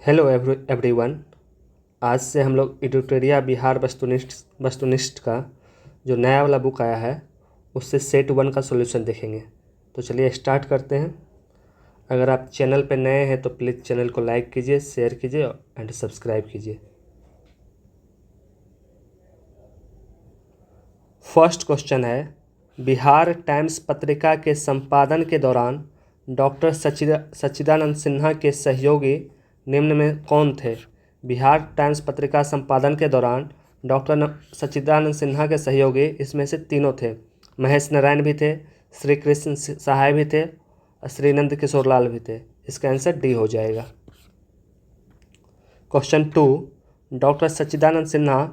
Hello everyone. आज से हम लोग एडिटोरिया बिहार वस्तुनिष्ठ का जो नया वाला बुक आया है उससे सेट 1 का सॉल्यूशन देखेंगे। तो चलिए स्टार्ट करते हैं। अगर आप चैनल पर नए हैं तो प्लीज़ चैनल को लाइक कीजिए, शेयर कीजिए एंड सब्सक्राइब कीजिए। फर्स्ट क्वेश्चन है, बिहार टाइम्स पत्रिका के संपादन के दौरान डॉक्टर सच्चिदानंद सिन्हा के सहयोगी निम्न में कौन थे? बिहार टाइम्स पत्रिका संपादन के दौरान डॉक्टर सच्चिदानंद सिन्हा के सहयोगी इसमें से तीनों थे। महेश नारायण भी थे, श्री कृष्ण सहाय भी थे और श्री नंद किशोर लाल भी थे। इसका आंसर डी हो जाएगा। क्वेश्चन 2, डॉक्टर सच्चिदानंद सिन्हा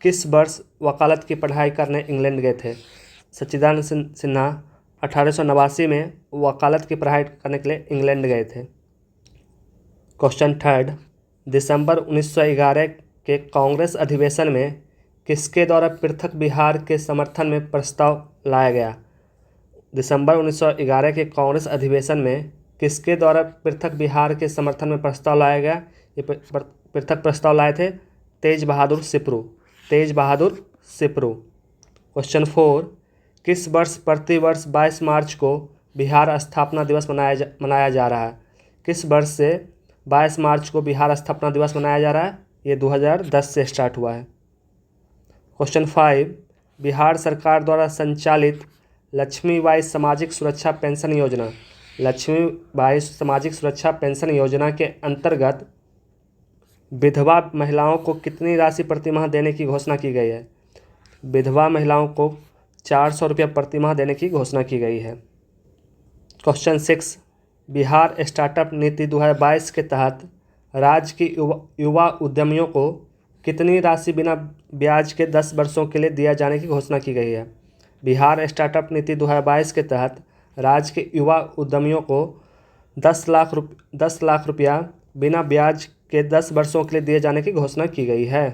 किस वर्ष वकालत की पढ़ाई करने इंग्लैंड गए थे? सच्चिदानंद सिन्हा 1889 में वकालत की पढ़ाई करने के लिए इंग्लैंड गए थे। क्वेश्चन 3, दिसंबर 1911 के कांग्रेस अधिवेशन में किसके द्वारा पृथक बिहार के समर्थन में प्रस्ताव लाया गया? दिसंबर 1911 के कांग्रेस अधिवेशन में किसके द्वारा पृथक बिहार के समर्थन में प्रस्ताव लाया गया? ये पृथक प्रस्ताव लाए थे तेज बहादुर सिपरू। क्वेश्चन 4, किस वर्ष प्रतिवर्ष 22 मार्च को बिहार स्थापना दिवस मनाया जा रहा है? किस वर्ष से 22 मार्च को बिहार स्थापना दिवस मनाया जा रहा है? ये 2010 से स्टार्ट हुआ है। क्वेश्चन 5, बिहार सरकार द्वारा संचालित लक्ष्मीबाई सामाजिक सुरक्षा पेंशन योजना के अंतर्गत विधवा महिलाओं को कितनी राशि प्रतिमाह देने की घोषणा की गई है? विधवा महिलाओं को 400 रुपये प्रतिमाह देने की घोषणा की गई है। क्वेश्चन 6, बिहार स्टार्टअप नीति 2022 के तहत राज्य के युवा उद्यमियों को कितनी राशि बिना ब्याज के 10 वर्षों के लिए दिया जाने की घोषणा की गई है? बिहार स्टार्टअप नीति 2022 के तहत राज्य के युवा उद्यमियों को 10 लाख रुपया बिना ब्याज के 10 वर्षों के लिए दिए जाने की घोषणा की गई है।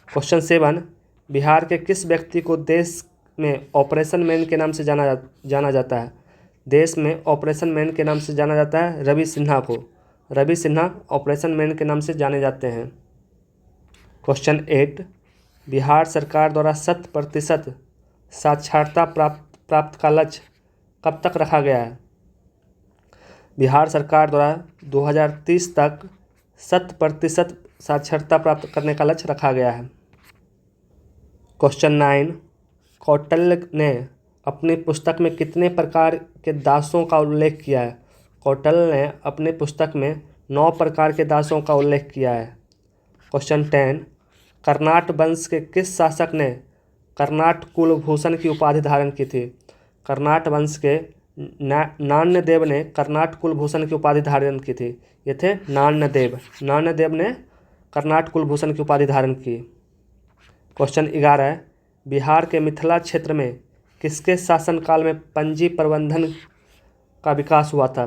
क्वेश्चन 7, बिहार के किस व्यक्ति को देश में ऑपरेशन मैन के नाम से जाना जाता है? देश में ऑपरेशन मैन के नाम से जाना जाता है रवि सिन्हा ऑपरेशन मैन के नाम से जाने जाते हैं। क्वेश्चन 8, बिहार सरकार द्वारा 100% साक्षरता प्राप्त का लक्ष्य कब तक रखा गया है? बिहार सरकार द्वारा 2030 तक 100% साक्षरता प्राप्त करने का लक्ष्य रखा गया है। क्वेश्चन 9, कौटिल्य ने अपनी पुस्तक में कितने प्रकार के दासों का उल्लेख किया है? कौटिल्य ने अपनी पुस्तक में 9 प्रकार के दासों का उल्लेख किया है। क्वेश्चन 10, कर्नाट वंश के किस शासक ने कर्नाट कुलभूषण की उपाधि धारण की थी? कर्नाट वंश के नान्यदेव ने कर्नाट कुलभूषण की उपाधि धारण की थी। ये थे नान्यदेव ने कर्नाट कुलभूषण की उपाधि धारण की। क्वेश्चन 11, बिहार के मिथिला क्षेत्र में किसके शासनकाल में पंजी प्रबंधन का विकास हुआ था?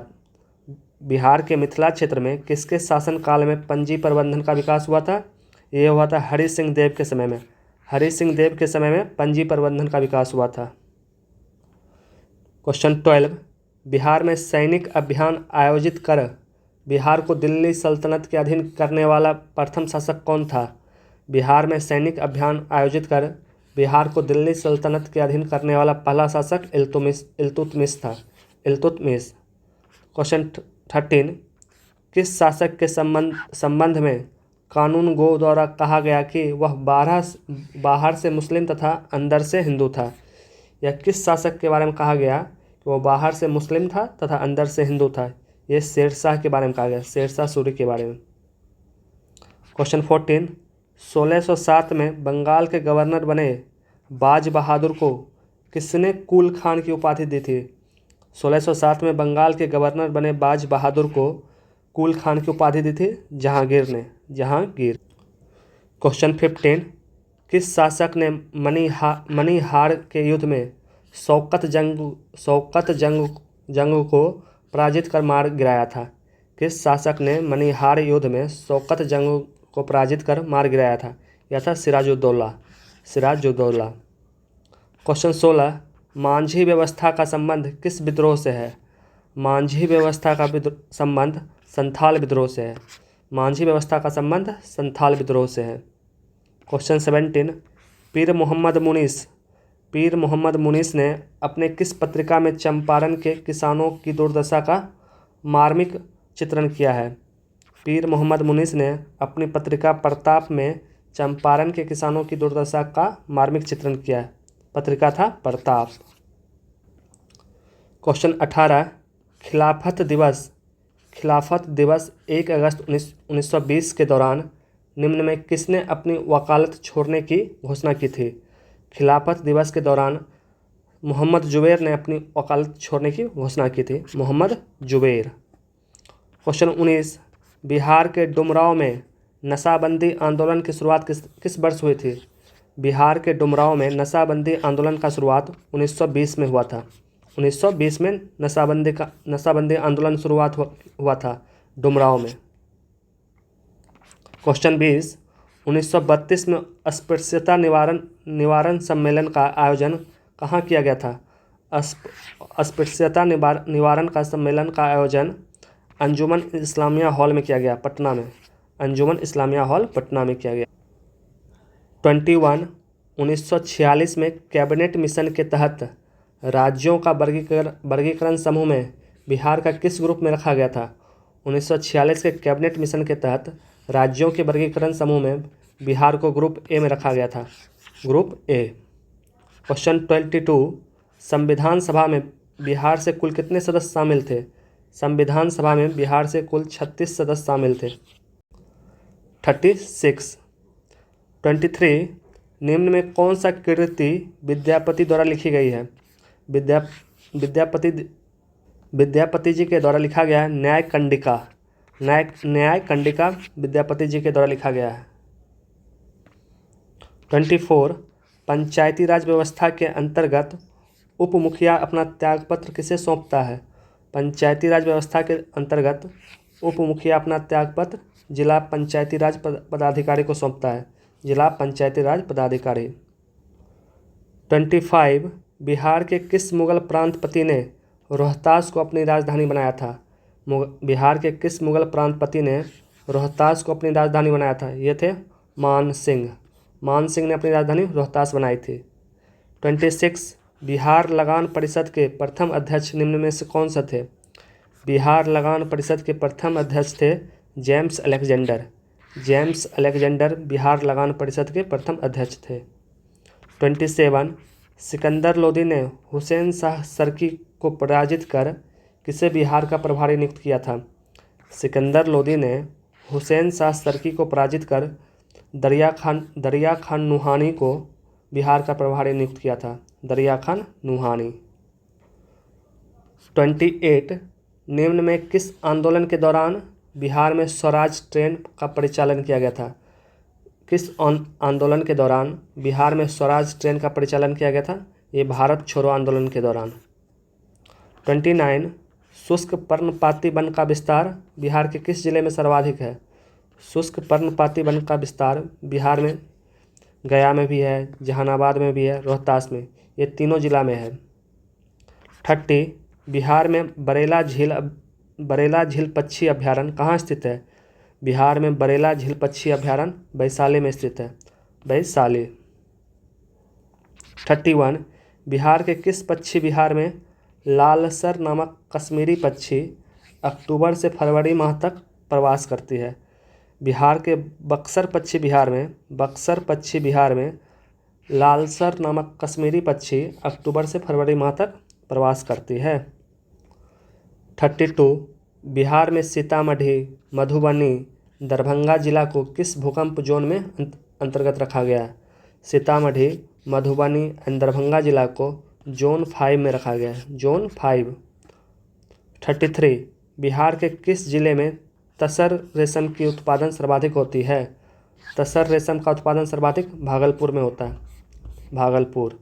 बिहार के मिथिला क्षेत्र में किसके शासनकाल में पंजी प्रबंधन का विकास हुआ था? ये हुआ था हरि सिंह देव के समय में पंजी प्रबंधन का विकास हुआ था। क्वेश्चन 12, बिहार में सैनिक अभियान आयोजित कर बिहार को दिल्ली सल्तनत के अधीन करने वाला प्रथम शासक कौन था? बिहार में सैनिक अभियान आयोजित कर बिहार को दिल्ली सल्तनत के अधीन करने वाला पहला शासक इल्तुतमिश था। क्वेश्चन 13, किस शासक के संबंध में कानून गो द्वारा कहा गया कि वह बाहर से मुस्लिम तथा अंदर से हिंदू था? यह किस शासक के बारे में कहा गया कि वह बाहर से मुस्लिम था तथा अंदर से हिंदू था? यह शेरशाह के बारे में कहा गया, शेरशाह सूरी के बारे में। क्वेश्चन 14, 1607 में बंगाल के गवर्नर बने बाज बहादुर को किसने कुल खान की उपाधि दी थी? 1607 में बंगाल के गवर्नर बने बाज बहादुर को कुल खान की उपाधि दी थी जहांगीर। क्वेश्चन 15, किस शासक ने मणिहार के युद्ध में शौकत जंग को पराजित कर मार गिराया था? किस शासक ने मणिहार युद्ध में शौकत जंग को पराजित कर मार गिराया था? यह था सिराजुद्दौला। क्वेश्चन 16, मांझी व्यवस्था का संबंध किस विद्रोह से है? मांझी व्यवस्था का संबंध संथाल विद्रोह से है। मांझी व्यवस्था का संबंध संथाल विद्रोह से है। क्वेश्चन 17, पीर मोहम्मद मुनीस ने अपने किस पत्रिका में चंपारण के किसानों की दुर्दशा का मार्मिक चित्रण किया है? पीर मोहम्मद मुनीस ने अपनी पत्रिका प्रताप में चंपारण के किसानों की दुर्दशा का मार्मिक चित्रण किया है। पत्रिका था प्रताप। क्वेश्चन 18, खिलाफत दिवस 1 अगस्त 1920 के दौरान निम्न में किसने अपनी वकालत छोड़ने की घोषणा की थी? खिलाफत दिवस के दौरान मोहम्मद जुबैर ने अपनी वकालत छोड़ने की घोषणा की थी। मोहम्मद जुबैर। क्वेश्चन 19, बिहार के डुमरांव में नशाबंदी आंदोलन की शुरुआत किस वर्ष हुई थी? बिहार के डुमरांव में नशाबंदी आंदोलन का शुरुआत 1920 में हुआ था। 1920 में नशाबंदी आंदोलन शुरुआत हुआ था डुमरांव में। क्वेश्चन 20, 1932 में अस्पृश्यता निवारण सम्मेलन का आयोजन कहाँ किया गया था? अस्पृश्यता निवारण का सम्मेलन का आयोजन अंजुमन इस्लामिया हॉल में किया गया, पटना में। अंजुमन इस्लामिया हॉल, पटना में किया गया। 21, 1946 में कैबिनेट मिशन के तहत राज्यों का वर्गीकरण समूह में बिहार का किस ग्रुप में रखा गया था? 1946 के कैबिनेट मिशन के तहत राज्यों के वर्गीकरण समूह में बिहार को ग्रुप ए में रखा गया था, ग्रुप ए। क्वेश्चन 22, संविधान सभा में बिहार से कुल कितने सदस्य शामिल थे? संविधान सभा में बिहार से कुल 36 सदस्य शामिल थे, 36। 23, निम्न में कौन सा कृति विद्यापति द्वारा लिखी गई है? विद्यापति जी के द्वारा लिखा गया है न्याय कंडिका विद्यापति जी के द्वारा लिखा गया है। 24, पंचायती राज व्यवस्था के अंतर्गत उप मुखिया अपना त्यागपत्र किसे सौंपता है? पंचायती राज व्यवस्था के अंतर्गत उप मुखिया अपना त्यागपत्र जिला पंचायती राज पदाधिकारी को सौंपता है, जिला पंचायती राज पदाधिकारी। 25, बिहार के किस मुगल प्रांतपति ने रोहतास को अपनी राजधानी बनाया था? बिहार के किस मुगल प्रांतपति ने रोहतास को अपनी राजधानी बनाया था? ये थे मान सिंह ने अपनी राजधानी रोहतास बनाई थी। 26, बिहार लगान परिषद के प्रथम अध्यक्ष निम्न में से कौन सा थे? बिहार लगान परिषद के प्रथम अध्यक्ष थे जेम्स अलेक्जेंडर बिहार लगान परिषद के प्रथम अध्यक्ष थे। 27, सिकंदर लोदी ने हुसैन शाह सरकी को पराजित कर किसे बिहार का प्रभारी नियुक्त किया था? सिकंदर लोदी ने हुसैन शाह सरकी को पराजित कर दरिया खान नुहानी को बिहार का प्रभारी नियुक्त किया था, दरिया खान नुहानी। 28, निम्न में किस आंदोलन के दौरान बिहार में स्वराज ट्रेन का परिचालन किया गया था? किस आंदोलन के दौरान बिहार में स्वराज ट्रेन का परिचालन किया गया था? ये भारत छोड़ो आंदोलन के दौरान। 29, शुष्क पर्णपाती वन का विस्तार बिहार के किस जिले में सर्वाधिक है? शुष्क पर्णपाती वन का विस्तार बिहार में गया में भी है, जहानाबाद में भी है, रोहतास में, ये तीनों जिला में है। 30, बिहार में बरेला झील पक्षी अभ्यारण्य कहाँ स्थित है? बिहार में बरेला झील पक्षी अभ्यारण्य वैशाली में स्थित है, वैशाली। 31, बिहार के किस पक्षी विहार में लालसर नामक कश्मीरी पक्षी अक्टूबर से फरवरी माह तक प्रवास करती है? बिहार के बक्सर पक्षी विहार में लालसर नामक कश्मीरी पक्षी अक्टूबर से फरवरी माह तक प्रवास करती है। 32, बिहार में सीतामढ़ी, मधुबनी, दरभंगा जिला को किस भूकंप जोन में अंतर्गत रखा गया है? सीतामढ़ी, मधुबनी एंड दरभंगा जिला को जोन 5 में रखा गया है, जोन 5। 33, बिहार के किस जिले में तसर रेशम की उत्पादन सर्वाधिक होती है? तसर रेशम का उत्पादन सर्वाधिक भागलपुर में होता है, भागलपुर।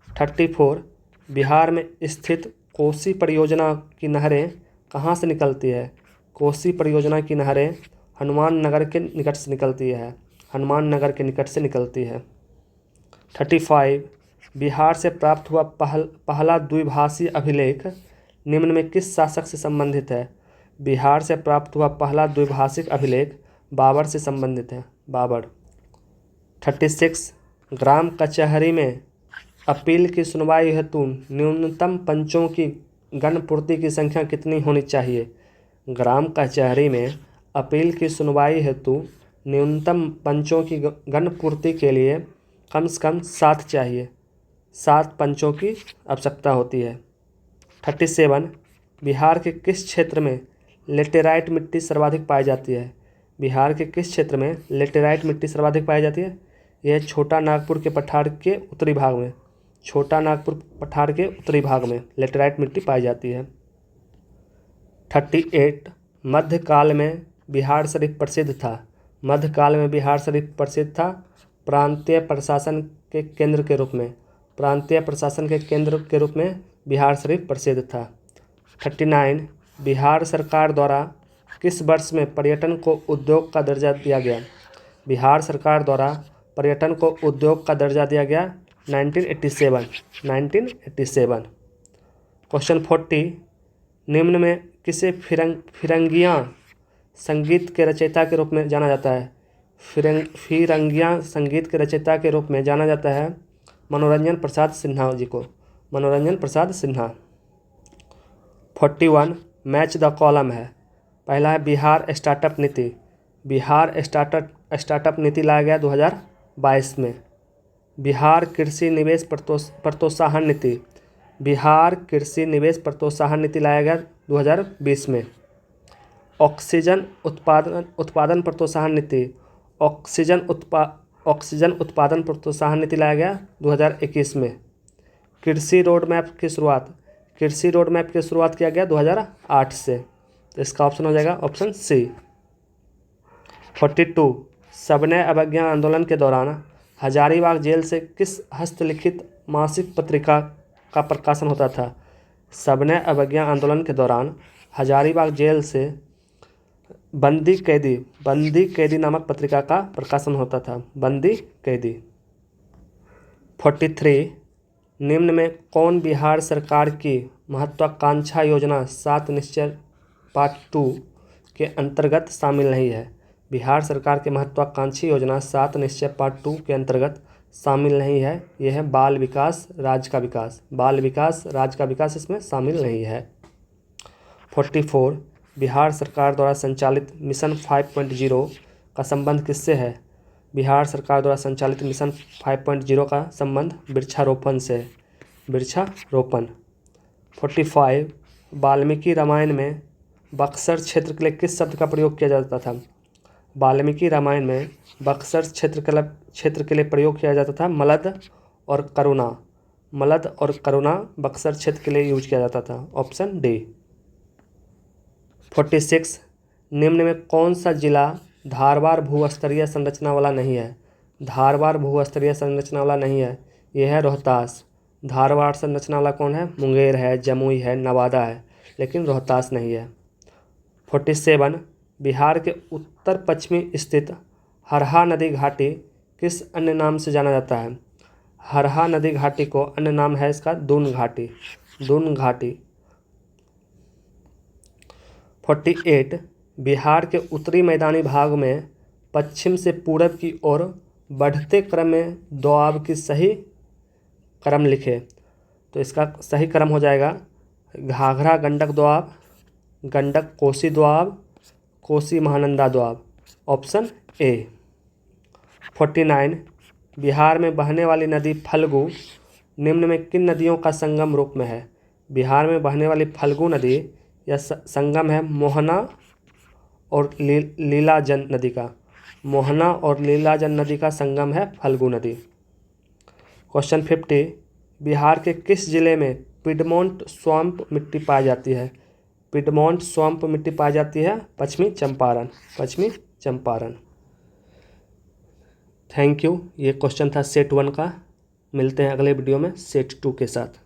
34, बिहार में स्थित कोसी परियोजना की नहरें कहाँ से निकलती है? कोसी परियोजना की नहरें हनुमान नगर के निकट से निकलती है, हनुमान नगर के निकट से निकलती है। 35, बिहार से प्राप्त हुआ पहला द्विभाषी अभिलेख निम्न में किस शासक से संबंधित है? बिहार से प्राप्त हुआ पहला द्विभाषिक अभिलेख बाबर से संबंधित है, बाबर। 36 ग्राम कचहरी में अपील की सुनवाई हेतु न्यूनतम पंचों की गणपूर्ति की संख्या कितनी होनी चाहिए? ग्राम कचहरी में अपील की सुनवाई हेतु न्यूनतम पंचों की गणपूर्ति के लिए कम से कम 7 चाहिए, 7 पंचों की आवश्यकता होती है। 37 बिहार के किस क्षेत्र में लेटेराइट मिट्टी सर्वाधिक पाई जाती है? बिहार के किस क्षेत्र में लेटेराइट मिट्टी सर्वाधिक पाई जाती है? यह छोटा नागपुर के पठार के उत्तरी भाग में, छोटा नागपुर पठार के उत्तरी भाग में लेटेराइट मिट्टी पाई जाती है। 38 मध्यकाल में बिहार शरीफ प्रसिद्ध था। मध्यकाल में बिहार शरीफ प्रसिद्ध था प्रांतीय प्रशासन के केंद्र के रूप में, प्रांतीय प्रशासन के केंद्र के रूप में बिहार शरीफ प्रसिद्ध था। 39 बिहार सरकार द्वारा किस वर्ष में पर्यटन को उद्योग का दर्जा दिया गया? बिहार सरकार द्वारा पर्यटन को उद्योग का दर्जा दिया गया 1987। क्वेश्चन 40 निम्न में किसे फिरंगिया संगीत के रचयिता के रूप में जाना जाता है? फिरंगिया संगीत के रचयिता के रूप में जाना जाता है मनोरंजन प्रसाद सिन्हा जी को, मनोरंजन Prasad Sinha. 41 match the column है। पहला है बिहार स्टार्टअप नीति। बिहार स्टार्टअप नीति लाया गया 2022 में। बिहार कृषि निवेश प्रोत्साहन नीति, बिहार कृषि निवेश प्रोत्साहन नीति लाया गया 2020 में। ऑक्सीजन उत्पादन प्रोत्साहन नीति, ऑक्सीजन उत्पादन प्रोत्साहन नीति लाया गया 2021 में। कृषि रोड मैप की शुरुआत किया गया 2008 से, तो इसका ऑप्शन हो जाएगा ऑप्शन सी। 42 सविनय अवज्ञा आंदोलन के दौरान हजारीबाग जेल से किस हस्तलिखित मासिक पत्रिका का प्रकाशन होता था? सविनय अवज्ञा आंदोलन के दौरान हजारीबाग जेल से बंदी कैदी नामक पत्रिका का प्रकाशन होता था, बंदी कैदी। 43 निम्न में कौन बिहार सरकार की महत्वाकांक्षा योजना 7 निश्चय पार्ट 2 के अंतर्गत शामिल नहीं है? बिहार सरकार की महत्वाकांक्षी योजना 7 निश्चय पार्ट 2 के अंतर्गत शामिल नहीं है। यह है बाल विकास राज्य का विकास, बाल विकास राज्य का विकास इसमें शामिल नहीं है। 44 बिहार सरकार द्वारा संचालित मिशन 5.0 का संबंध किससे है? बिहार सरकार द्वारा संचालित मिशन 5.0 का संबंध वृक्षारोपण से, वृक्षारोपण। 45 वाल्मीकि रामायण में बक्सर क्षेत्र के लिए किस शब्द का प्रयोग किया जाता था? वाल्मीकि रामायण में बक्सर क्षेत्र के लिए प्रयोग किया जाता था मलद और करुणा, मलद और करुणा बक्सर क्षेत्र के लिए यूज किया जाता था, ऑप्शन डी। 46 निम्न में कौन सा जिला धारवार भूस्तरीय संरचना वाला नहीं है? धारवार भूस्तरीय संरचना वाला नहीं है, यह है रोहतास। धारवार संरचना वाला कौन है? मुंगेर है, जमुई है, नवादा है, लेकिन रोहतास नहीं है। 47 बिहार के उत्तर पश्चिमी स्थित हरहा नदी घाटी किस अन्य नाम से जाना जाता है? हरहा नदी घाटी को अन्य नाम है इसका दून घाटी, दून घाटी। 48 बिहार के उत्तरी मैदानी भाग में पश्चिम से पूरब की ओर बढ़ते क्रम में दोआब की सही क्रम लिखे, तो इसका सही क्रम हो जाएगा घाघरा गंडक दोआब, गंडक कोसी दोआब, कोसी महानंदा दोआब, ऑप्शन ए। 49 बिहार में बहने वाली नदी फल्गु निम्न में किन नदियों का संगम रूप में है? बिहार में बहने वाली फल्गु नदी यह संगम है मोहना और लीलाजन नदी का, मोहना और लीलाजन नदी का संगम है फल्गु नदी। क्वेश्चन 50 बिहार के किस जिले में पिडमोंट स्वैम्प मिट्टी पाई जाती है? पिडमोंट स्वैम्प मिट्टी पाई जाती है पश्चिमी चंपारण, पश्चिमी चंपारण। Thank you. ये क्वेश्चन था सेट 1 का। मिलते हैं अगले वीडियो में सेट 2 के साथ।